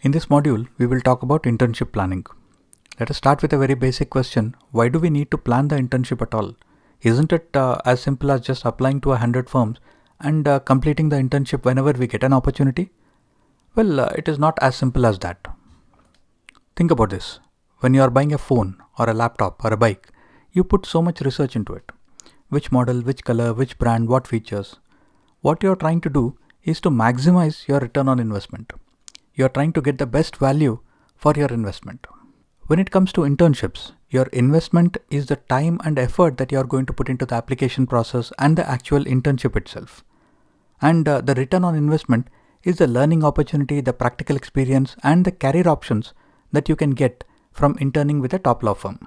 In this module, we will talk about internship planning. Let us start with a very basic question. Why do we need to plan the internship at all? Isn't it as simple as just applying to 100 firms and completing the internship whenever we get an opportunity? Well, it is not as simple as that. Think about this. When you are buying a phone or a laptop or a bike, you put so much research into it. Which model, which color, which brand, what features. What you are trying to do is to maximize your return on investment. You are trying to get the best value for your investment. When it comes to internships, your investment is the time and effort that you are going to put into the application process and the actual internship itself. And the return on investment is the learning opportunity, the practical experience, and the career options that you can get from interning with a top law firm.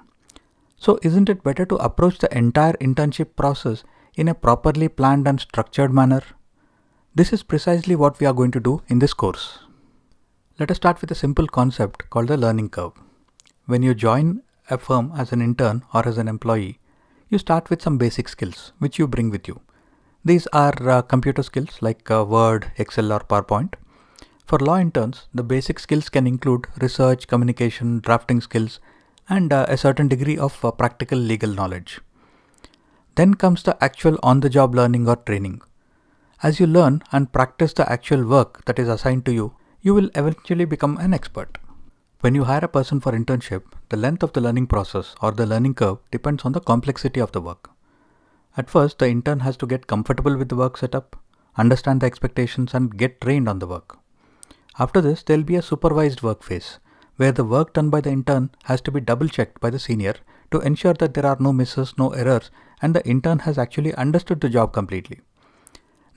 So isn't it better to approach the entire internship process in a properly planned and structured manner? This is precisely what we are going to do in this course. Let us start with a simple concept called the learning curve. When you join a firm as an intern or as an employee, you start with some basic skills which you bring with you. These are computer skills like Word, Excel or PowerPoint. For law interns, the basic skills can include research, communication, drafting skills, and a certain degree of practical legal knowledge. Then comes the actual on-the-job learning or training. As you learn and practice the actual work that is assigned to you, you will eventually become an expert. When you hire a person for internship, the length of the learning process or the learning curve depends on the complexity of the work. At first, the intern has to get comfortable with the work setup, understand the expectations, and get trained on the work. After this, there will be a supervised work phase, where the work done by the intern has to be double-checked by the senior to ensure that there are no misses, no errors, and the intern has actually understood the job completely.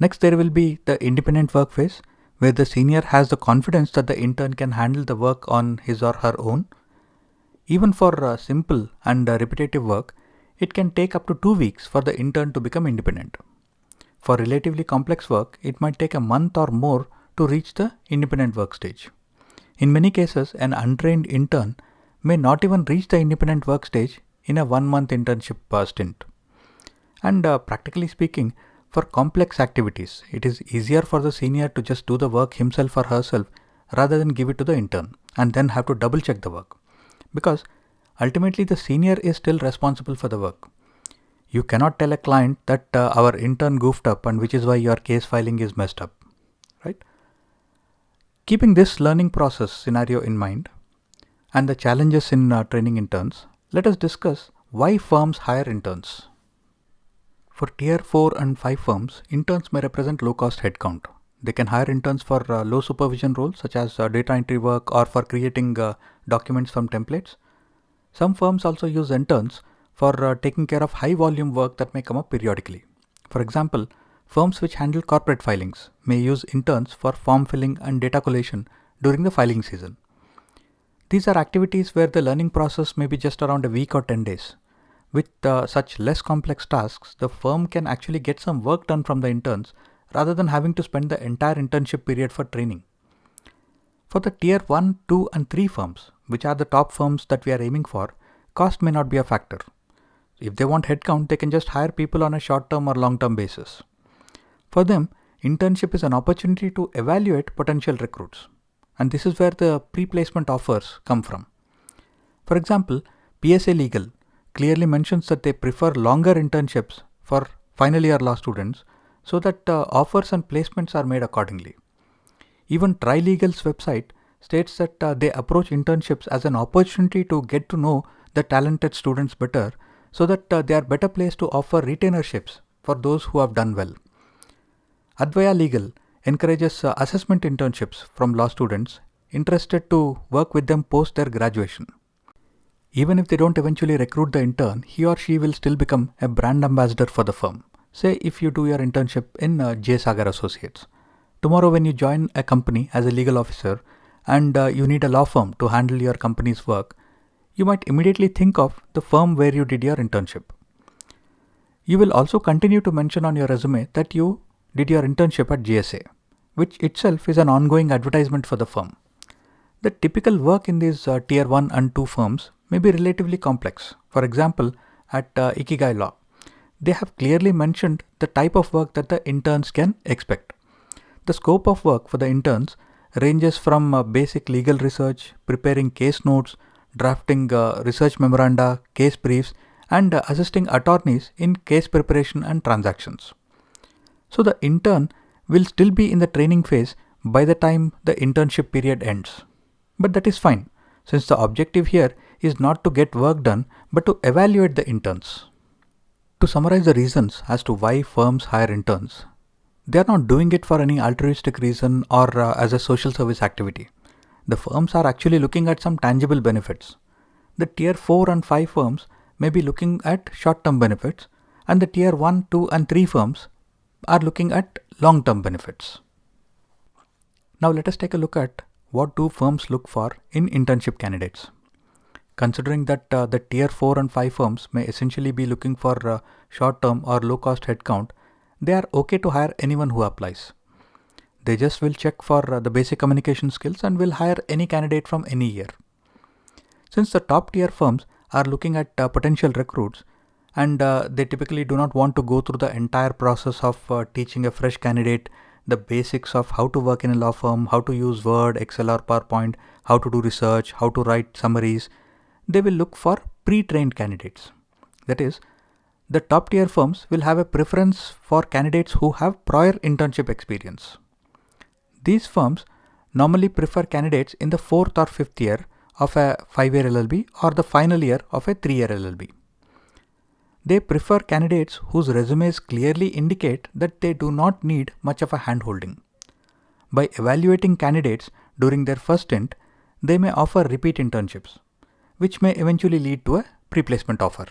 Next, there will be the independent work phase, where the senior has the confidence that the intern can handle the work on his or her own. Even for simple and repetitive work, it can take up to 2 weeks for the intern to become independent. For relatively complex work, it might take a month or more to reach the independent work stage. In many cases, an untrained intern may not even reach the independent work stage in a 1-month internship stint. And practically speaking, for complex activities, it is easier for the senior to just do the work himself or herself rather than give it to the intern and then have to double check the work. Because ultimately the senior is still responsible for the work. You cannot tell a client that our intern goofed up and which is why your case filing is messed up, right? Keeping this learning process scenario in mind and the challenges in training interns, let us discuss why firms hire interns. For Tier 4 and 5 firms, interns may represent low-cost headcount. They can hire interns for low supervision roles such as data entry work or for creating documents from templates. Some firms also use interns for taking care of high-volume work that may come up periodically. For example, firms which handle corporate filings may use interns for form filling and data collation during the filing season. These are activities where the learning process may be just around a week or 10 days. With such less complex tasks, the firm can actually get some work done from the interns rather than having to spend the entire internship period for training. For the Tier 1, 2 and 3 firms, which are the top firms that we are aiming for, cost may not be a factor. If they want headcount, they can just hire people on a short-term or long-term basis. For them, internship is an opportunity to evaluate potential recruits. And this is where the pre-placement offers come from. For example, PSA Legal clearly mentions that they prefer longer internships for final year law students so that offers and placements are made accordingly. Even TriLegal's website states that they approach internships as an opportunity to get to know the talented students better so that they are better placed to offer retainerships for those who have done well. Advaya Legal encourages assessment internships from law students interested to work with them post their graduation. Even if they don't eventually recruit the intern, he or she will still become a brand ambassador for the firm. Say if you do your internship in J. Sagar Associates. Tomorrow when you join a company as a legal officer and you need a law firm to handle your company's work, you might immediately think of the firm where you did your internship. You will also continue to mention on your resume that you did your internship at GSA, which itself is an ongoing advertisement for the firm. The typical work in these Tier 1 and 2 firms may be relatively complex. For example, at Ikigai Law, they have clearly mentioned the type of work that the interns can expect. The scope of work for the interns ranges from basic legal research, preparing case notes, drafting research memoranda, case briefs, and assisting attorneys in case preparation and transactions. So the intern will still be in the training phase by the time the internship period ends. But that is fine, since the objective here is not to get work done, but to evaluate the interns. To summarize the reasons as to why firms hire interns, they are not doing it for any altruistic reason or as a social service activity. The firms are actually looking at some tangible benefits. The tier 4 and 5 firms may be looking at short-term benefits, and the tier 1, 2 and 3 firms are looking at long-term benefits. Now let us take a look at what do firms look for in internship candidates. Considering that the tier 4 and 5 firms may essentially be looking for short-term or low-cost headcount, they are okay to hire anyone who applies. They just will check for the basic communication skills and will hire any candidate from any year. Since the top tier firms are looking at potential recruits, and they typically do not want to go through the entire process of teaching a fresh candidate the basics of how to work in a law firm, how to use Word, Excel or PowerPoint, how to do research, how to write summaries, they will look for pre-trained candidates. That is, the top tier firms will have a preference for candidates who have prior internship experience. These firms normally prefer candidates in the 4th or 5th year of a 5-year LLB or the final year of a 3-year LLB. They prefer candidates whose resumes clearly indicate that they do not need much of a hand-holding. By evaluating candidates during their first stint, they may offer repeat internships, which may eventually lead to a pre-placement offer.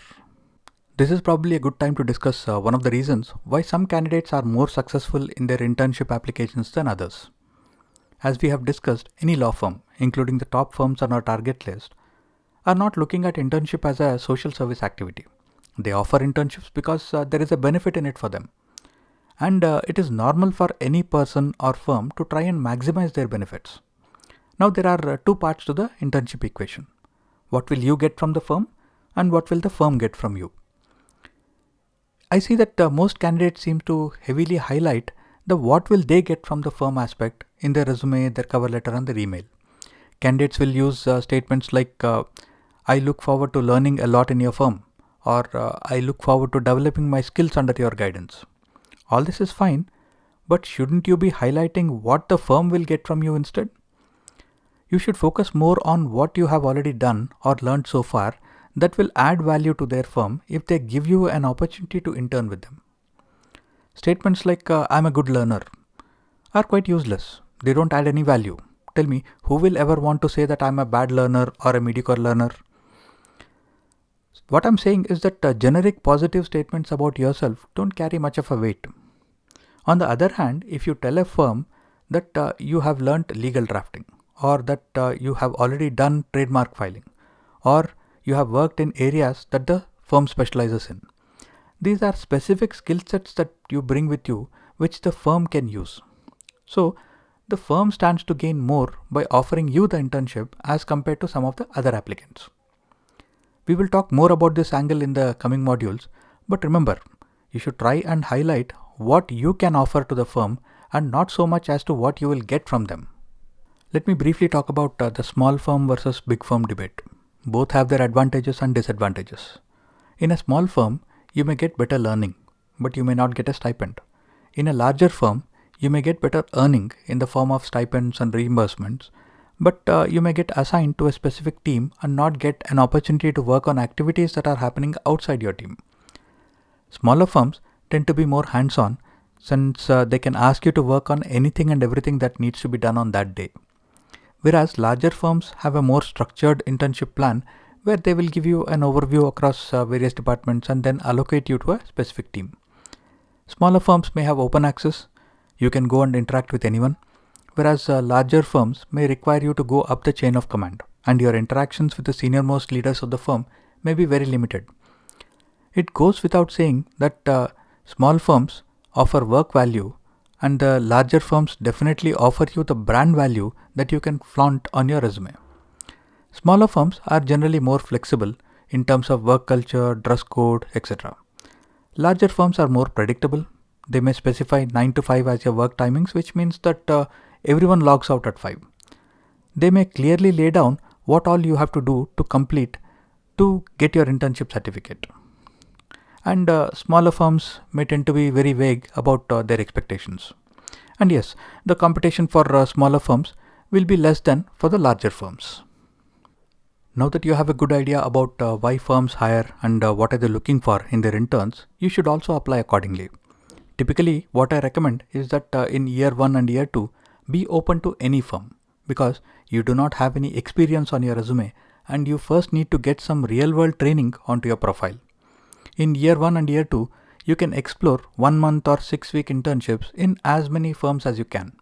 This is probably a good time to discuss one of the reasons why some candidates are more successful in their internship applications than others. As we have discussed, any law firm, including the top firms on our target list, are not looking at internship as a social service activity. They offer internships because there is a benefit in it for them. And it is normal for any person or firm to try and maximize their benefits. Now there are two parts to the internship equation. What will you get from the firm and what will the firm get from you? I see that most candidates seem to heavily highlight the what will they get from the firm aspect in their resume, their cover letter and their email. Candidates will use statements like, I look forward to learning a lot in your firm, or I look forward to developing my skills under your guidance. All this is fine, but shouldn't you be highlighting what the firm will get from you instead? You should focus more on what you have already done or learned so far that will add value to their firm if they give you an opportunity to intern with them. Statements like, I'm a good learner are quite useless. They don't add any value. Tell me, who will ever want to say that I'm a bad learner or a mediocre learner? What I'm saying is that generic positive statements about yourself don't carry much of a weight. On the other hand, if you tell a firm that you have learnt legal drafting, or that you have already done trademark filing, or you have worked in areas that the firm specializes in, these are specific skill sets that you bring with you which the firm can use. So the firm stands to gain more by offering you the internship as compared to some of the other applicants. We will talk more about this angle in the coming modules, but remember, you should try and highlight what you can offer to the firm and not so much as to what you will get from them. Let me briefly talk about the small firm versus big firm debate. Both have their advantages and disadvantages. In a small firm, you may get better learning, but you may not get a stipend. In a larger firm, you may get better earning in the form of stipends and reimbursements, but you may get assigned to a specific team and not get an opportunity to work on activities that are happening outside your team. Smaller firms tend to be more hands-on since they can ask you to work on anything and everything that needs to be done on that day. Whereas larger firms have a more structured internship plan where they will give you an overview across various departments and then allocate you to a specific team. Smaller firms may have open access. You can go and interact with anyone, whereas larger firms may require you to go up the chain of command and your interactions with the senior-most leaders of the firm may be very limited. It goes without saying that small firms offer work value and the larger firms definitely offer you the brand value that you can flaunt on your resume. Smaller firms are generally more flexible in terms of work culture, dress code, etc. Larger firms are more predictable. They may specify 9 to 5 as your work timings, which means that everyone logs out at 5. They may clearly lay down what all you have to do to complete to get your internship certificate. And smaller firms may tend to be very vague about their expectations. And yes, the competition for smaller firms will be less than for the larger firms. Now that you have a good idea about why firms hire and what are they looking for in their interns, you should also apply accordingly. Typically, what I recommend is that in year 1 and year 2, be open to any firm because you do not have any experience on your resume and you first need to get some real world training onto your profile. In year 1 and year 2, you can explore 1 month or 6-week internships in as many firms as you can.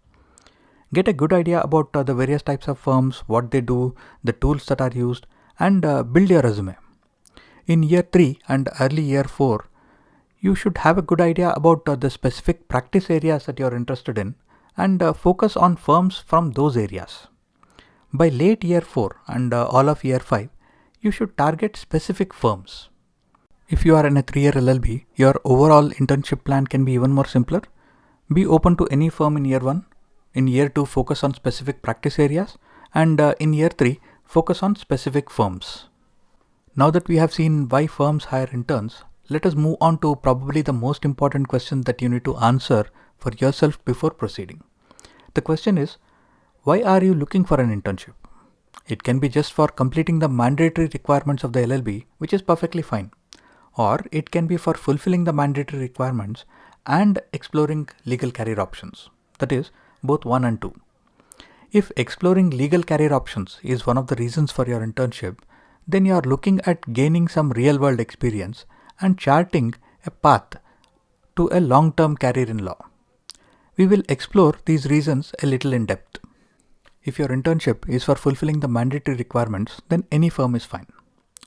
Get a good idea about the various types of firms, what they do, the tools that are used, and build your resume. In year 3 and early year 4, you should have a good idea about the specific practice areas that you're interested in and focus on firms from those areas. By late year 4 and all of year 5, you should target specific firms. If you are in a 3-year LLB, your overall internship plan can be even more simpler. Be open to any firm in year 1. In year 2, focus on specific practice areas. And in year 3, focus on specific firms. Now that we have seen why firms hire interns, let us move on to probably the most important question that you need to answer for yourself before proceeding. The question is, why are you looking for an internship? It can be just for completing the mandatory requirements of the LLB, which is perfectly fine. Or it can be for fulfilling the mandatory requirements and exploring legal career options. That is, both 1 and 2. If exploring legal career options is one of the reasons for your internship, then you are looking at gaining some real world experience and charting a path to a long-term career in law. We will explore these reasons a little in depth. If your internship is for fulfilling the mandatory requirements, then any firm is fine.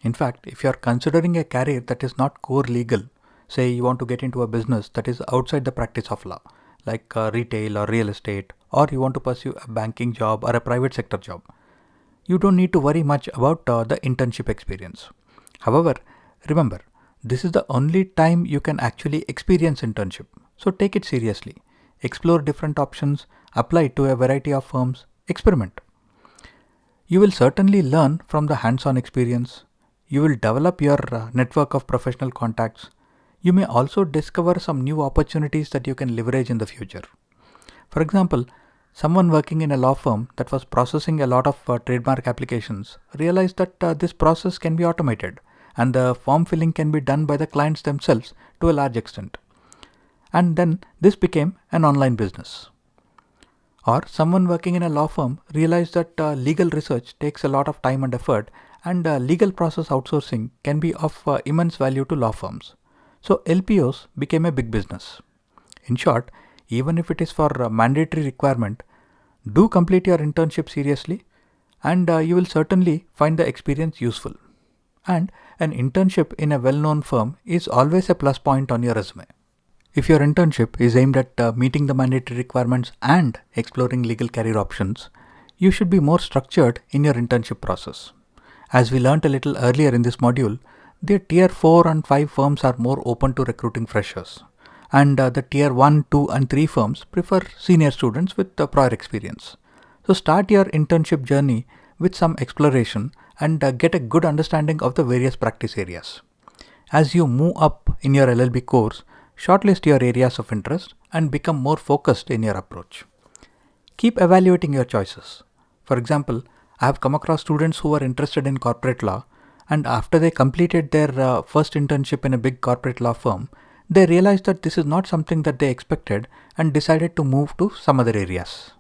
In fact, if you are considering a career that is not core legal, say you want to get into a business that is outside the practice of law, like retail or real estate, or you want to pursue a banking job or a private sector job, you don't need to worry much about the internship experience. However, remember, this is the only time you can actually experience internship. So take it seriously. Explore different options, apply to a variety of firms, experiment. You will certainly learn from the hands-on experience. You will develop your network of professional contacts. You may also discover some new opportunities that you can leverage in the future. For example, someone working in a law firm that was processing a lot of trademark applications realized that this process can be automated and the form filling can be done by the clients themselves to a large extent. And then this became an online business. Or someone working in a law firm realized that legal research takes a lot of time and effort and legal process outsourcing can be of immense value to law firms. So LPOs became a big business. In short, even if it is for a mandatory requirement, do complete your internship seriously and you will certainly find the experience useful. And an internship in a well-known firm is always a plus point on your resume. If your internship is aimed at meeting the mandatory requirements and exploring legal career options, you should be more structured in your internship process. As we learned a little earlier in this module, the tier 4 and 5 firms are more open to recruiting freshers. And the tier 1, 2 and 3 firms prefer senior students with prior experience. So start your internship journey with some exploration and get a good understanding of the various practice areas. As you move up in your LLB course, shortlist your areas of interest and become more focused in your approach. Keep evaluating your choices. For example, I have come across students who are interested in corporate law, and after they completed their first internship in a big corporate law firm, they realized that this is not something that they expected and decided to move to some other areas.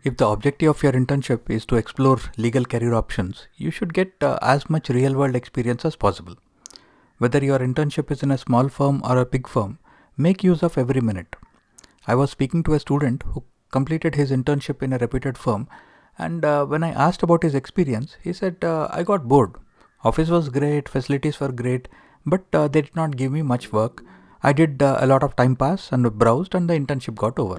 If the objective of your internship is to explore legal career options, you should get as much real-world experience as possible. Whether your internship is in a small firm or a big firm, make use of every minute. I was speaking to a student who completed his internship in a reputed firm, and when I asked about his experience, he said, I got bored. Office was great, facilities were great, but they did not give me much work. I did a lot of time pass and browsed and the internship got over.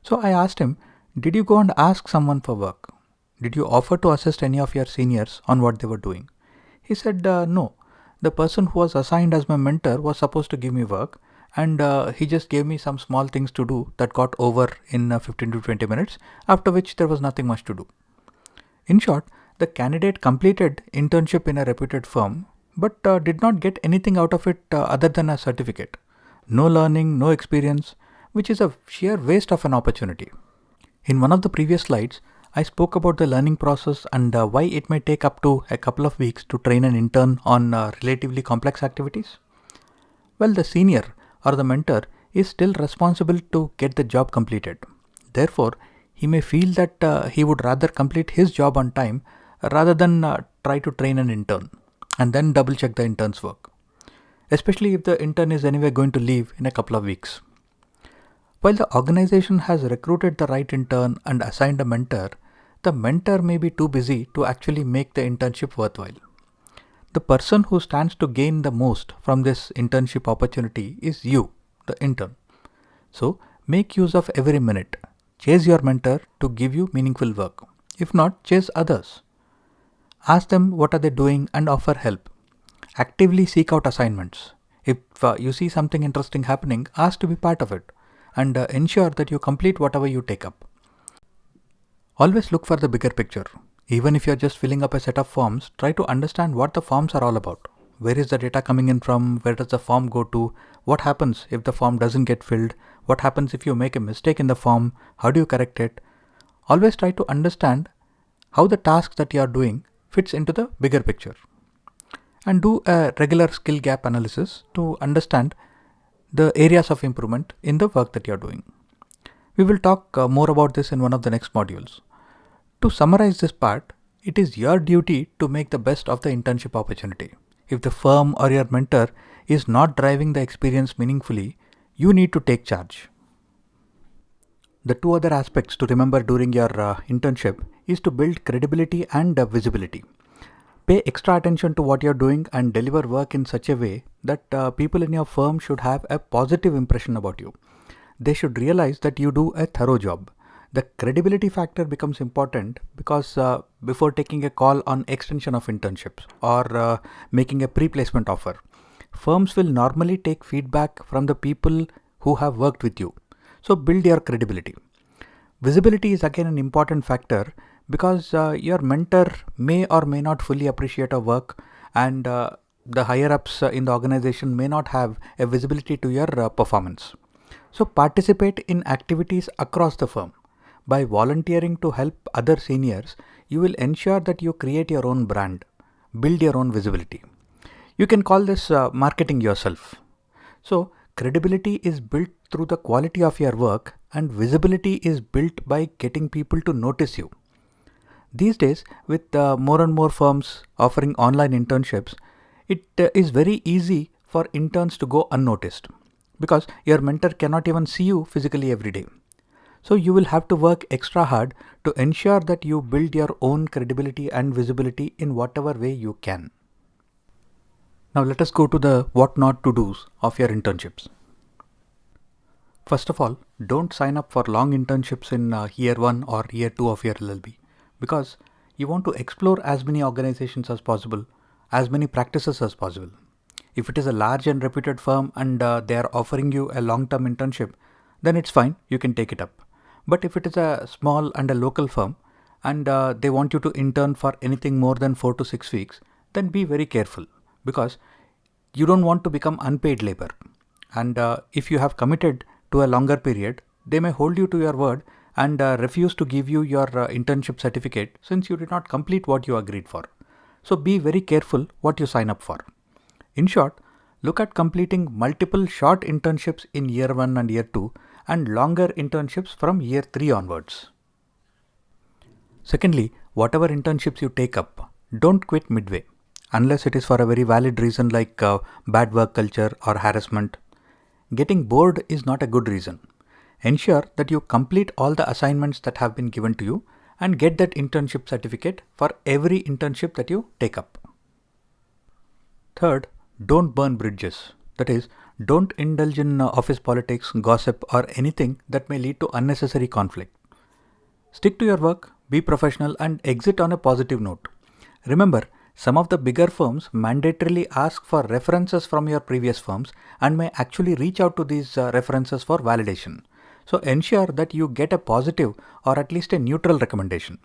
So I asked him, did you go and ask someone for work? Did you offer to assist any of your seniors on what they were doing? He said, no. The person who was assigned as my mentor was supposed to give me work and he just gave me some small things to do that got over in 15 to 20 minutes, after which there was nothing much to do. In short, the candidate completed internship in a reputed firm but did not get anything out of it other than a certificate. No learning, no experience, which is a sheer waste of an opportunity. In one of the previous slides, I spoke about the learning process and why it may take up to a couple of weeks to train an intern on relatively complex activities. Well, the senior or the mentor is still responsible to get the job completed. Therefore, he may feel that he would rather complete his job on time rather than try to train an intern and then double check the intern's work, especially if the intern is anyway going to leave in a couple of weeks. While the organization has recruited the right intern and assigned a mentor, the mentor may be too busy to actually make the internship worthwhile. The person who stands to gain the most from this internship opportunity is you, the intern. So make use of every minute. Chase your mentor to give you meaningful work. If not, chase others. Ask them what are they doing and offer help. Actively seek out assignments. If you see something interesting happening, ask to be part of it and ensure that you complete whatever you take up. Always look for the bigger picture. Even if you're just filling up a set of forms, try to understand what the forms are all about. Where is the data coming in from? Where does the form go to? What happens if the form doesn't get filled? What happens if you make a mistake in the form? How do you correct it? Always try to understand how the task that you are doing fits into the bigger picture. And do a regular skill gap analysis to understand the areas of improvement in the work that you are doing. We will talk more about this in one of the next modules. To summarize this part, it is your duty to make the best of the internship opportunity. If the firm or your mentor is not driving the experience meaningfully, you need to take charge. The two other aspects to remember during your internship is to build credibility and visibility. Pay extra attention to what you're doing and deliver work in such a way that people in your firm should have a positive impression about you. They should realize that you do a thorough job. The credibility factor becomes important because before taking a call on extension of internships or making a pre-placement offer, firms will normally take feedback from the people who have worked with you. So build your credibility. Visibility is again an important factor because your mentor may or may not fully appreciate your work, and the higher ups in the organization may not have a visibility to your performance. So participate in activities across the firm. By volunteering to help other seniors, you will ensure that you create your own brand, build your own visibility. You can call this marketing yourself. So credibility is built through the quality of your work, and visibility is built by getting people to notice you. These days, with more and more firms offering online internships, it is very easy for interns to go unnoticed because your mentor cannot even see you physically every day. So you will have to work extra hard to ensure that you build your own credibility and visibility in whatever way you can. Now let us go to the what not to do's of your internships. First of all, don't sign up for long internships in year 1 or year 2 of your LLB because you want to explore as many organizations as possible, as many practices as possible. If it is a large and reputed firm and they are offering you a long-term internship, then it's fine, you can take it up. But if it is a small and a local firm and they want you to intern for anything more than 4 to 6 weeks, then be very careful because you don't want to become unpaid labor. And if you have committed to a longer period, they may hold you to your word and refuse to give you your internship certificate since you did not complete what you agreed for. So be very careful what you sign up for. In short, look at completing multiple short internships in year 1 and year 2 and longer internships from year 3 onwards. Secondly, whatever internships you take up, don't quit midway unless it is for a very valid reason like bad work culture or harassment. Getting bored is not a good reason. Ensure that you complete all the assignments that have been given to you and get that internship certificate for every internship that you take up. Third, don't burn bridges. That is, don't indulge in office politics, gossip, or anything that may lead to unnecessary conflict. Stick to your work, be professional, and exit on a positive note. Remember, Some of the bigger firms mandatorily ask for references from your previous firms and may actually reach out to these references for validation. So ensure that you get a positive or at least a neutral recommendation.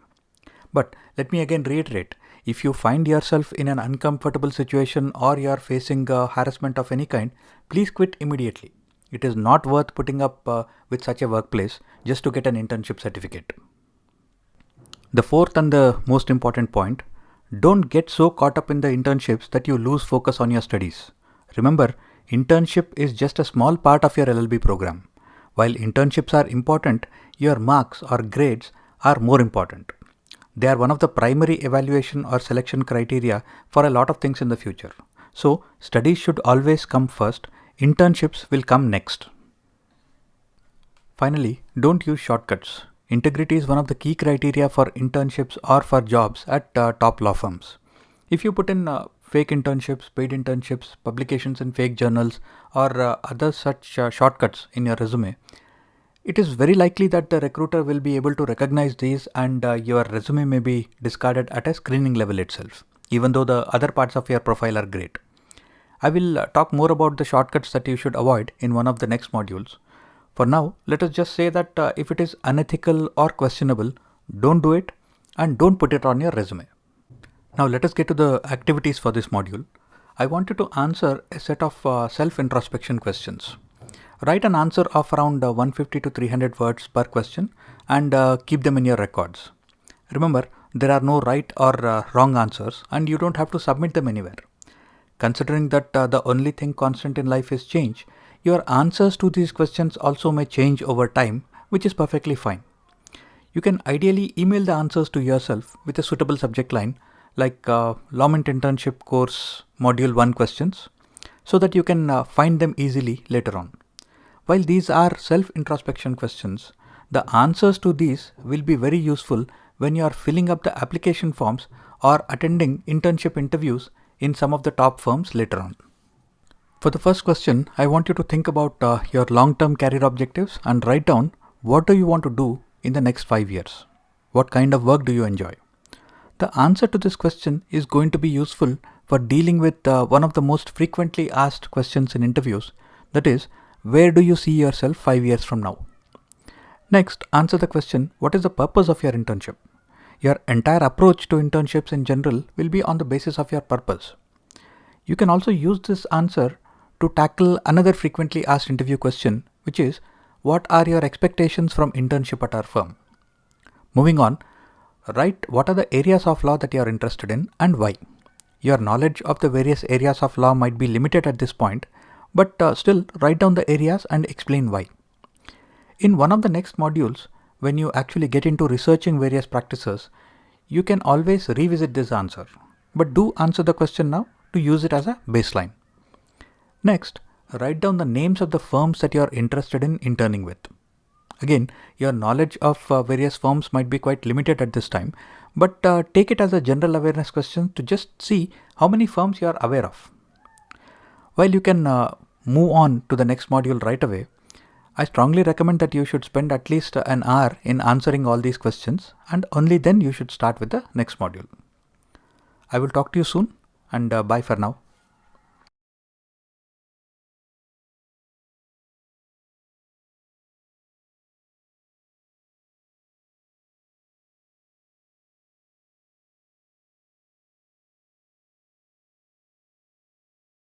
But let me again reiterate, if you find yourself in an uncomfortable situation or you are facing harassment of any kind, please quit immediately. It is not worth putting up with such a workplace just to get an internship certificate. The fourth and the most important point, don't get so caught up in the internships that you lose focus on your studies. Remember, internship is just a small part of your LLB program. While internships are important, your marks or grades are more important. They are one of the primary evaluation or selection criteria for a lot of things in the future. So, studies should always come first, internships will come next. Finally, don't use shortcuts. Integrity is one of the key criteria for internships or for jobs at top law firms. If you put in fake internships, paid internships, publications in fake journals, or other such shortcuts in your resume, it is very likely that the recruiter will be able to recognize these and your resume may be discarded at a screening level itself, even though the other parts of your profile are great. I will talk more about the shortcuts that you should avoid in one of the next modules. For now, let us just say that if it is unethical or questionable, don't do it and don't put it on your resume. Now let us get to the activities for this module. I want you to answer a set of self-introspection questions. Write an answer of around 150 to 300 words per question and keep them in your records. Remember, there are no right or wrong answers and you don't have to submit them anywhere. Considering that the only thing constant in life is change, your answers to these questions also may change over time, which is perfectly fine. You can ideally email the answers to yourself with a suitable subject line like Lawment Internship Course Module 1 questions so that you can find them easily later on. While these are self-introspection questions, the answers to these will be very useful when you are filling up the application forms or attending internship interviews in some of the top firms later on. For the first question, I want you to think about your long-term career objectives and write down what do you want to do in the next 5 years? What kind of work do you enjoy? The answer to this question is going to be useful for dealing with one of the most frequently asked questions in interviews, that is, where do you see yourself 5 years from now? Next, answer the question, what is the purpose of your internship? Your entire approach to internships in general will be on the basis of your purpose. You can also use this answer to tackle another frequently asked interview question, which is, what are your expectations from internship at our firm? Moving on, write what are the areas of law that you are interested in and why. Your knowledge of the various areas of law might be limited at this point, but still write down the areas and explain why. In one of the next modules, when you actually get into researching various practices, you can always revisit this answer, but do answer the question now to use it as a baseline. Next, write down the names of the firms that you are interested in interning with. Again, your knowledge of various firms might be quite limited at this time, but take it as a general awareness question to just see how many firms you are aware of. While you can move on to the next module right away, I strongly recommend that you should spend at least an hour in answering all these questions and only then you should start with the next module. I will talk to you soon and bye for now.